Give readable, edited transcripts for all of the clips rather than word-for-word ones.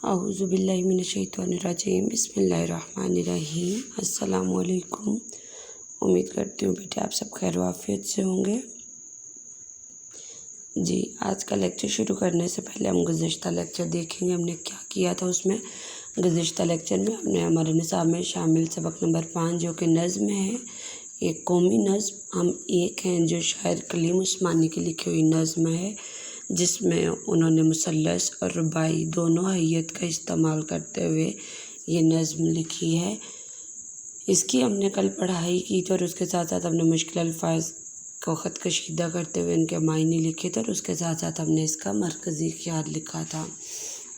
اعوذ باللہ من الشیطان الرجیم، بسم اللہ الرحمن الرحیم۔ السلام علیکم۔ امید کرتی ہوں بیٹے آپ سب خیر و عافیت سے ہوں گے۔ جی، آج کا لیکچر شروع کرنے سے پہلے ہم گزشتہ لیکچر دیکھیں گے ہم نے کیا کیا تھا۔ اس میں گزشتہ لیکچر میں ہم نے ہمارے نصاب میں شامل سبق نمبر 5 جو کہ نظم ہے، ایک قومی نظم ہم ایک ہیں جو شاعر کلیم عثمانی کی لکھی ہوئی نظم ہے، جس میں انہوں نے مثلث اور رباعی دونوں حیت کا استعمال کرتے ہوئے یہ نظم لکھی ہے۔ اس کی ہم نے کل پڑھائی کی تھی اور اس کے ساتھ ساتھ ہم نے مشکل الفاظ کو خط کشیدہ کرتے ہوئے ان کے معنی لکھے تھے اور اس کے ساتھ ساتھ ہم نے اس کا مرکزی خیال لکھا تھا۔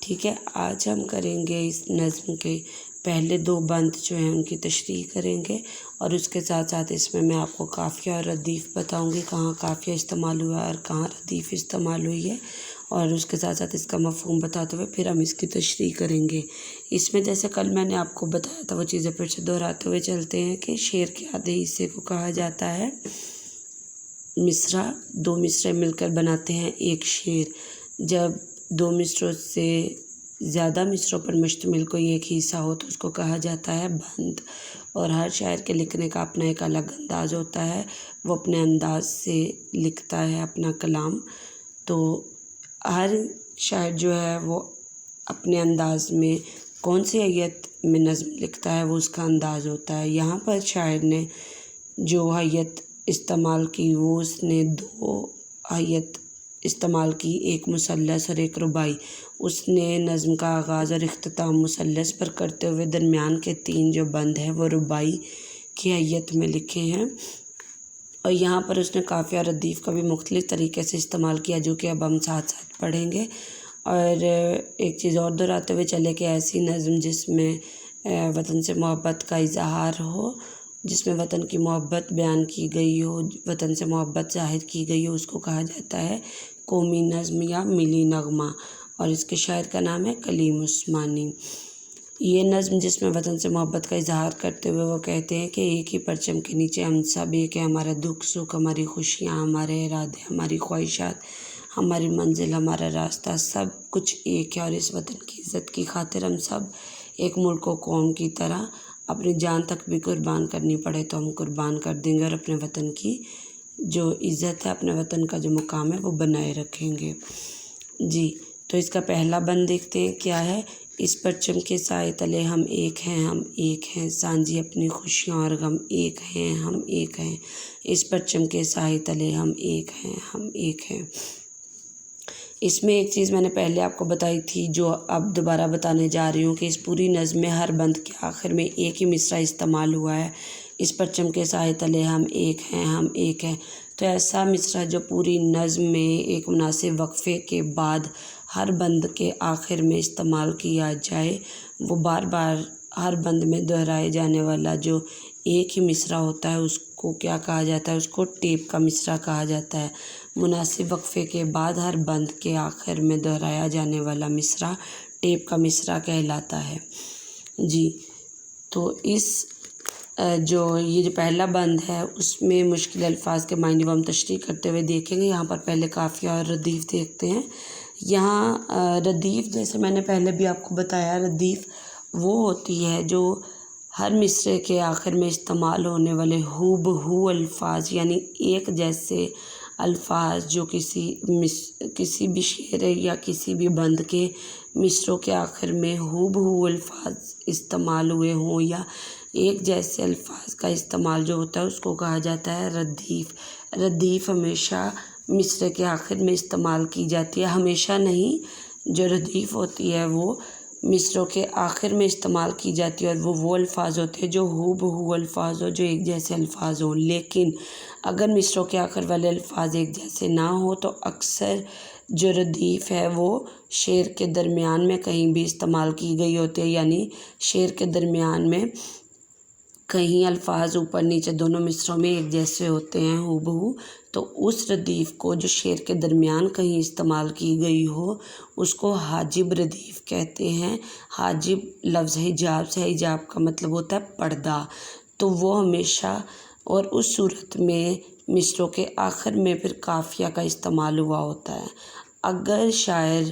ٹھیک ہے، آج ہم کریں گے اس نظم کے پہلے 2 بند جو ہیں ان کی تشریح کریں گے، اور اس کے ساتھ ساتھ اس میں آپ کو قافیہ اور ردیف بتاؤں گی، کہاں قافیہ استعمال ہوا ہے اور کہاں ردیف استعمال ہوئی ہے، اور اس کے ساتھ ساتھ اس کا مفہوم بتاتے ہوئے پھر ہم اس کی تشریح کریں گے۔ اس میں جیسے کل میں نے آپ کو بتایا تھا وہ چیزیں پھر سے دہراتے ہوئے چلتے ہیں کہ شعر کے آدھے حصے کو کہا جاتا ہے مصرع۔ 2 مصرے مل کر بناتے ہیں ایک شعر۔ جب 2 مصروں سے زیادہ مصروں پر مشتمل کوئی ایک حصہ ہو تو اس کو کہا جاتا ہے بند، اور ہر شاعر کے لکھنے کا اپنا ایک الگ انداز ہوتا ہے، وہ اپنے انداز سے لکھتا ہے اپنا کلام۔ تو ہر شاعر جو ہے وہ اپنے انداز میں کون سی حیت میں نظم لکھتا ہے وہ اس کا انداز ہوتا ہے۔ یہاں پر شاعر نے جو حیت استعمال کی وہ اس نے 2 حیت استعمال کی، ایک مثلث اور ایک رباعی۔ اس نے نظم کا آغاز اور اختتام مثلث پر کرتے ہوئے درمیان کے 3 جو بند ہیں وہ رباعی کی حیت میں لکھے ہیں، اور یہاں پر اس نے قافیہ اور ردیف کا بھی مختلف طریقے سے استعمال کیا جو کہ اب ہم ساتھ ساتھ پڑھیں گے۔ اور ایک چیز اور دہراتے ہوئے چلے کہ ایسی نظم جس میں وطن سے محبت کا اظہار ہو، جس میں وطن کی محبت بیان کی گئی ہو، وطن سے محبت ظاہر کی گئی ہو، اس کو کہا جاتا ہے قومی نظم یا ملی نغمہ، اور اس کے شاعر کا نام ہے کلیم عثمانی۔ یہ نظم جس میں وطن سے محبت کا اظہار کرتے ہوئے وہ کہتے ہیں کہ ایک ہی پرچم کے نیچے ہم سب ایک ہیں، ہمارا دکھ سکھ، ہماری خوشیاں، ہمارے ارادے، ہماری خواہشات، ہماری منزل، ہمارا راستہ، سب کچھ ایک ہے، اور اس وطن کی عزت کی خاطر ہم سب ایک ملک و قوم کی طرح اپنی جان تک بھی قربان کرنی پڑے تو ہم قربان کر دیں گے، اور اپنے وطن کی جو عزت ہے، اپنے وطن کا جو مقام ہے وہ بنائے رکھیں گے۔ جی، تو اس کا پہلا بند دیکھتے ہیں کیا ہے۔ اس پرچم کے سائے تلے ہم ایک ہیں، ہم ایک ہیں، سانجھی اپنی خوشیاں اور غم، ایک ہیں ہم ایک ہیں، اس پرچم کے سائے تلے ہم ایک ہیں، ہم ایک ہیں۔ اس میں ایک چیز میں نے پہلے آپ کو بتائی تھی جو اب دوبارہ بتانے جا رہی ہوں کہ اس پوری نظم میں ہر بند کے آخر میں ایک ہی مصرع استعمال ہوا ہے، اس پرچم کے سائے تلے ہم ایک ہیں، ہم ایک ہیں۔ تو ایسا مصرع جو پوری نظم میں ایک مناسب وقفے کے بعد ہر بند کے آخر میں استعمال کیا جائے، وہ بار بار ہر بند میں دہرائے جانے والا جو ایک ہی مصرع ہوتا ہے اس کو کیا کہا جاتا ہے، اس کو ٹیپ کا مصرع کہا جاتا ہے۔ مناسب وقفے کے بعد ہر بند کے آخر میں دہرایا جانے والا مصرع ٹیپ کا مصرع کہلاتا ہے۔ جی، تو یہ جو پہلا بند ہے اس میں مشکل الفاظ کے معنی وہ ہم تشریح کرتے ہوئے دیکھیں گے۔ یہاں پر پہلے قافیہ اور ردیف دیکھتے ہیں۔ یہاں ردیف جیسے میں نے پہلے بھی آپ کو بتایا، ردیف وہ ہوتی ہے جو ہر مصرعے کے آخر میں استعمال ہونے والے ہو بہو الفاظ، یعنی ایک جیسے الفاظ جو کسی بھی شعر یا کسی بھی بند کے مصرعوں کے آخر میں ہو بہو الفاظ استعمال ہوئے ہوں، یا ایک جیسے الفاظ کا استعمال جو ہوتا ہے اس کو کہا جاتا ہے ردیف۔ ردیف ہمیشہ مصرعے کے آخر میں استعمال کی جاتی ہے، ہمیشہ نہیں، جو ردیف ہوتی ہے وہ مصرعوں کے آخر میں استعمال کی جاتی ہے، اور وہ الفاظ ہوتے ہیں جو ہو بہو الفاظ ہو، جو ایک جیسے الفاظ ہوں۔ لیکن اگر مصرعوں کے آخر والے الفاظ ایک جیسے نہ ہوں تو اکثر جو ردیف ہے وہ شعر کے درمیان میں کہیں بھی استعمال کی گئی ہوتی ہے، یعنی شعر کے درمیان میں کہیں الفاظ اوپر نیچے دونوں مصرعوں میں ایک جیسے ہوتے ہیں ہو بہو، تو اس ردیف کو جو شعر کے درمیان کہیں استعمال کی گئی ہو اس کو حاجب ردیف کہتے ہیں۔ حاجب لفظ حجاب سے، حجاب کا مطلب ہوتا ہے پردہ، تو وہ ہمیشہ، اور اس صورت میں مصرعوں کے آخر میں پھر قافیہ کا استعمال ہوا ہوتا ہے۔ اگر شاعر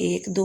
1 2,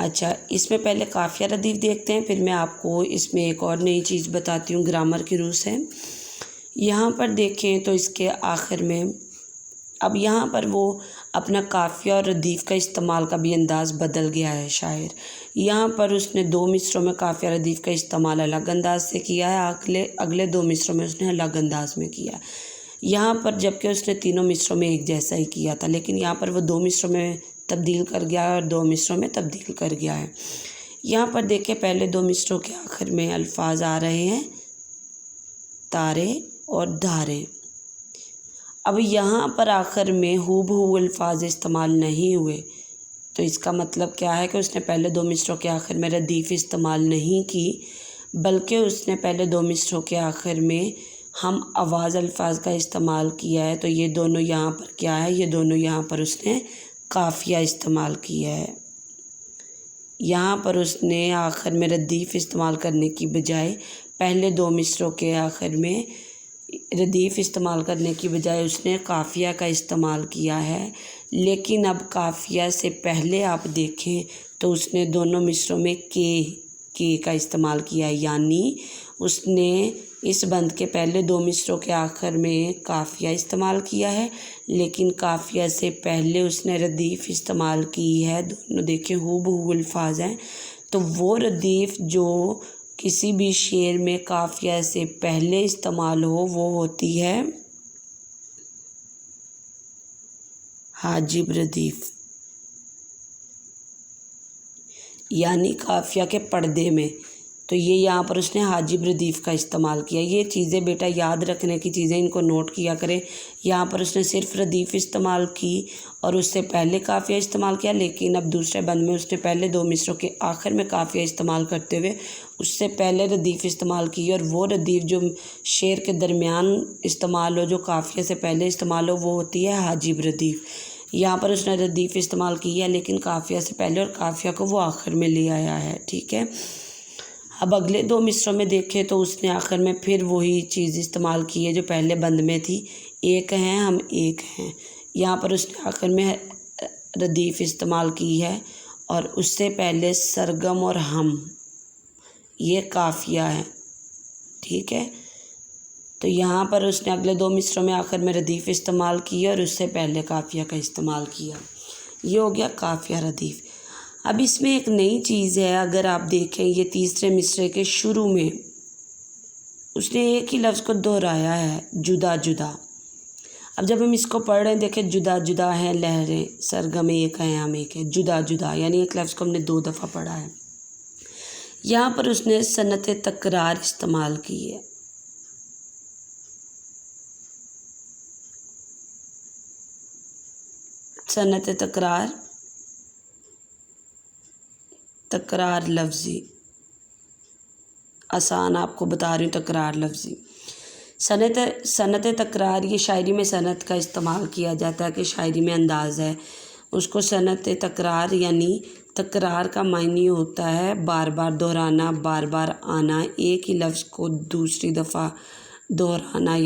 اچھا، اس میں پہلے قافیہ ردیف دیکھتے ہیں، پھر میں آپ کو اس میں ایک اور نئی چیز بتاتی ہوں گرامر کی روح سے۔ یہاں پر دیکھیں تو اس کے آخر میں اب یہاں پر وہ اپنا قافیہ اور ردیف کا استعمال کا بھی انداز بدل گیا ہے شاعر۔ یہاں پر اس نے 2 مصروں میں قافیہ ردیف کا استعمال الگ انداز سے کیا ہے، اگلے 2 مصروں میں اس نے الگ انداز میں کیا ہے۔ یہاں پر جبکہ اس نے تینوں مصروں میں ایک جیسا ہی کیا تھا، لیکن یہاں پر وہ 2 مصروں میں تبدیل کر گیا ہے اور 2 مصروں میں تبدیل کر گیا ہے۔ یہاں پر دیکھیں پہلے 2 مصروں کے آخر میں الفاظ آ رہے ہیں تارے اور دھارے۔ اب یہاں پر آخر میں ہو بہو الفاظ استعمال نہیں ہوئے، تو اس کا مطلب کیا ہے کہ اس نے پہلے 2 مصروں کے آخر میں ردیف استعمال نہیں کی، بلکہ اس نے پہلے 2 مصروں کے آخر میں ہم آواز الفاظ کا استعمال کیا ہے۔ تو یہ دونوں یہاں پر کیا ہے، یہ دونوں یہاں پر اس نے قافیہ استعمال کیا ہے۔ یہاں پر اس نے آخر میں ردیف استعمال کرنے کی بجائے پہلے 2 مصروں کے آخر میں ردیف استعمال کرنے کی بجائے اس نے قافیہ کا استعمال کیا ہے۔ لیکن اب قافیہ سے پہلے آپ دیکھیں تو اس نے دونوں مصروں میں کے کا استعمال کیا ہے، یعنی اس نے اس بند کے پہلے 2 مصروں کے آخر میں قافیہ استعمال کیا ہے، لیکن قافیہ سے پہلے اس نے ردیف استعمال کی ہے۔ دونوں دیکھیں ہو بہو الفاظ ہیں، تو وہ ردیف جو کسی بھی شعر میں قافیہ سے پہلے استعمال ہو وہ ہوتی ہے حاجب ردیف، یعنی قافیہ کے پردے میں۔ تو یہ یہاں پر اس نے حاجب ردیف کا استعمال کیا۔ یہ چیزیں بیٹا یاد رکھنے کی چیزیں، ان کو نوٹ کیا کریں۔ یہاں پر اس نے صرف ردیف استعمال کی اور اس سے پہلے قافیہ استعمال کیا، لیکن اب دوسرے بند میں اس نے پہلے 2 مصروں کے آخر میں قافیہ استعمال کرتے ہوئے اس سے پہلے ردیف استعمال کی، اور وہ ردیف جو شعر کے درمیان استعمال ہو، جو قافیہ سے پہلے استعمال ہو، وہ ہوتی ہے حاجب ردیف۔ یہاں پر اس نے ردیف استعمال کی ہے لیکن قافیہ سے پہلے، اور قافیہ کو وہ آخر میں لے آیا ہے، ٹھیک ہے۔ اب اگلے 2 مصروں میں دیکھیں تو اس نے آخر میں پھر وہی چیز استعمال کی ہے جو پہلے بند میں تھی، ایک ہیں ہم ایک ہیں۔ یہاں پر اس نے آخر میں ردیف استعمال کی ہے، اور اس سے پہلے سرگم اور ہم، یہ قافیہ ہے، ٹھیک ہے۔ تو یہاں پر اس نے اگلے 2 مصروں میں آخر میں ردیف استعمال کی اور اس سے پہلے قافیہ کا استعمال کیا۔ یہ ہو گیا قافیہ ردیف۔ اب اس میں ایک نئی چیز ہے، اگر آپ دیکھیں یہ تیسرے مصرے کے شروع میں اس نے ایک ہی لفظ کو دہرایا ہے، جدا جدا۔ اب جب ہم اس کو پڑھ رہے ہیں دیکھیں، جدا جدا ہیں لہریں، سرگم ایک ہیں ہم ایک ہیں، جدا جدا، یعنی ایک لفظ کو ہم نے 2 دفعہ پڑھا ہے۔ یہاں پر اس نے صنعت تکرار استعمال کی ہے۔ صنعت تکرار، تکرار لفظی، آسان آپ کو بتا رہی ہوں، تکرار لفظی۔ صنعت تکرار، یہ شاعری میں صنعت کا استعمال کیا جاتا ہے کہ شاعری میں انداز ہے، اس کو صنعت تکرار، یعنی تکرار کا معنی ہوتا ہے بار بار دہرانا، بار بار آنا، ایک ہی لفظ کو دوسری دفعہ دہرانا،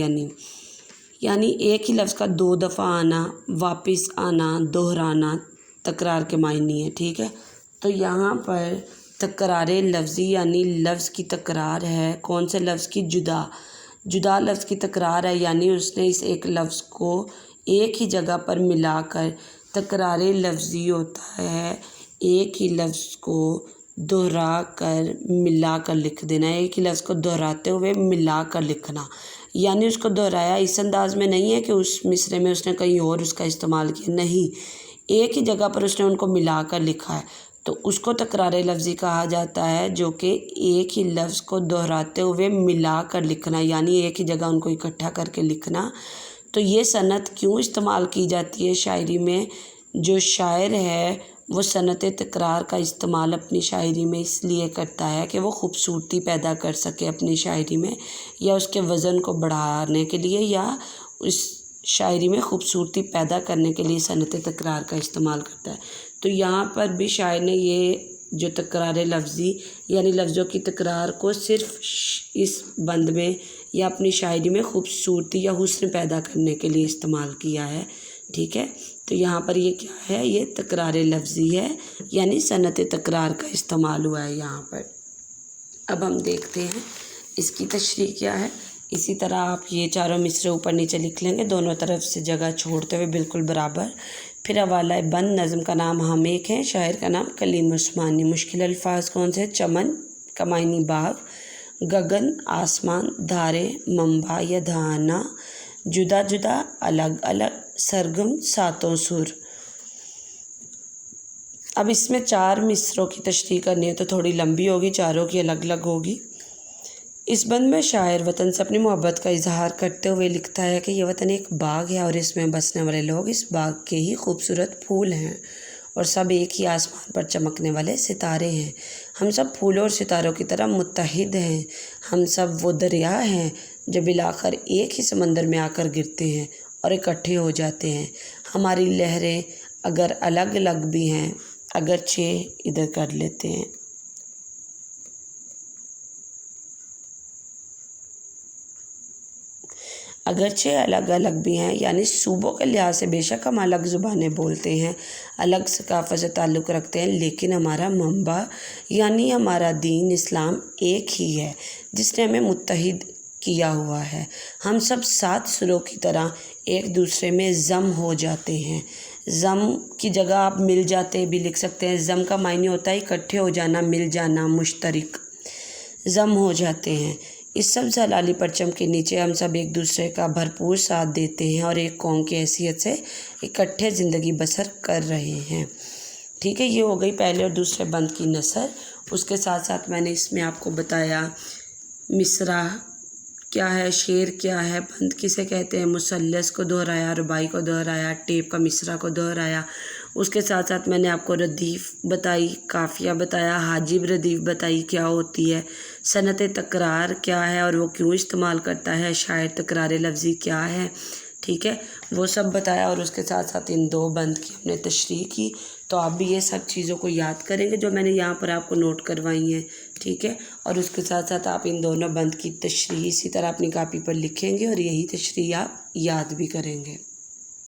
یعنی ایک ہی لفظ کا 2 دفعہ آنا، واپس آنا، دہرانا، تکرار کے معنی ہے، ٹھیک ہے۔ تو یہاں پر تکرار لفظی یعنی لفظ کی تکرار ہے، کون سے لفظ کی؟ جدا لفظ کی تکرار ہے، یعنی اس نے اس ایک لفظ کو ایک ہی جگہ پر ملا کر، تکرار لفظی ہوتا ہے ایک ہی لفظ کو دہرا کر ملا کر لکھ دینا، ایک ہی لفظ کو دہراتے ہوئے ملا کر لکھنا، یعنی اس کو دہرایا اس انداز میں نہیں ہے کہ اس مصرے میں اس نے کہیں اور اس کا استعمال کیا، نہیں، ایک ہی جگہ پر اس نے ان کو ملا کر لکھا ہے، تو اس کو تکرار لفظی کہا جاتا ہے، جو کہ ایک ہی لفظ کو دہراتے ہوئے ملا کر لکھنا، یعنی ایک ہی جگہ ان کو اکٹھا کر کے لکھنا۔ تو یہ صنعت کیوں استعمال کی جاتی ہے شاعری میں؟ جو شاعر ہے وہ صنعت تکرار کا استعمال اپنی شاعری میں اس لیے کرتا ہے کہ وہ خوبصورتی پیدا کر سکے اپنی شاعری میں، یا اس کے وزن کو بڑھانے کے لیے، یا اس شاعری میں خوبصورتی پیدا کرنے کے لیے صنعت تکرار کا استعمال کرتا ہے۔ تو یہاں پر بھی شاعر نے یہ جو تکرار لفظی یعنی لفظوں کی تکرار کو صرف اس بند میں یا اپنی شاعری میں خوبصورتی یا حسن پیدا کرنے کے لیے استعمال کیا ہے، ٹھیک ہے۔ تو یہاں پر یہ کیا ہے، یہ تکرار لفظی ہے، یعنی صنعت تکرار کا استعمال ہوا ہے یہاں پر۔ اب ہم دیکھتے ہیں اس کی تشریح کیا ہے۔ اسی طرح آپ یہ چاروں مصرے اوپر نیچے لکھ لیں گے، دونوں طرف سے جگہ چھوڑتے ہوئے بالکل برابر۔ پھر حوالہ بند، نظم کا نام ہم ایک ہے، شاعر کا نام کلیم عثمانی۔ مشکل الفاظ کون سے؟ چمن، کمائنی باغ، گگن آسمان، دھارے منبع یا دھانا، جدا جدا، الگ الگ، سرگم، ساتوں سر۔ اب اس میں 4 مصروں کی تشریح کرنی ہے تو تھوڑی لمبی ہوگی، چاروں کی الگ الگ ہوگی۔ اس بند میں شاعر وطن سے اپنی محبت کا اظہار کرتے ہوئے لکھتا ہے کہ یہ وطن ایک باغ ہے اور اس میں بسنے والے لوگ اس باغ کے ہی خوبصورت پھول ہیں اور سب ایک ہی آسمان پر چمکنے والے ستارے ہیں۔ ہم سب پھولوں اور ستاروں کی طرح متحد ہیں۔ ہم سب وہ دریا ہیں جو بالآخر ایک ہی سمندر میں آ کر گرتے ہیں اور اکٹھے ہو جاتے ہیں۔ ہماری لہریں اگر الگ الگ بھی ہیں، اگرچہ ادھر کر لیتے ہیں۔ اگرچہ الگ الگ بھی ہیں، یعنی صوبوں کے لحاظ سے بے شک ہم الگ زبانیں بولتے ہیں، الگ ثقافت سے تعلق رکھتے ہیں، لیکن ہمارا منبع یعنی ہمارا دین اسلام ایک ہی ہے جس نے ہمیں متحد کیا ہوا ہے۔ ہم سب 7 سروں کی طرح ایک دوسرے میں ضم ہو جاتے ہیں۔ ضم کی جگہ آپ مل جاتے بھی لکھ سکتے ہیں۔ ضم کا معنی ہوتا ہے اکٹھے ہو جانا، مل جانا، مشترک، ضم ہو جاتے ہیں۔ اس سبز ہلالی پرچم کے نیچے ہم سب ایک دوسرے کا بھرپور ساتھ دیتے ہیں اور ایک قوم کی حیثیت سے اکٹھے زندگی بسر کر رہے ہیں۔ ٹھیک ہے، یہ ہو گئی پہلے اور دوسرے بند کی نثر۔ اس کے ساتھ ساتھ میں نے اس میں آپ کو بتایا مصرع کیا ہے، شعر کیا ہے، بند کسے کہتے ہیں، مثلث کو دہرایا، رباعی کو دہرایا، ٹیپ کا مصرع کو دہرایا۔ اس کے ساتھ ساتھ میں نے آپ کو ردیف بتائی، قافیہ بتایا، حاجب ردیف بتائی کیا ہوتی ہے، صنعت تکرار کیا ہے اور وہ کیوں استعمال کرتا ہے، شاعر تکرار لفظی کیا ہے، ٹھیک ہے، وہ سب بتایا۔ اور اس کے ساتھ ساتھ ان 2 بند کی ہم نے تشریح کی۔ تو آپ بھی یہ سب چیزوں کو یاد کریں گے جو میں نے یہاں پر آپ کو نوٹ کروائی ہیں، ٹھیک ہے۔ اور اس کے ساتھ ساتھ آپ ان دونوں بند کی تشریح اسی طرح اپنی کاپی پر لکھیں گے اور یہی تشریح آپ یاد بھی کریں گے۔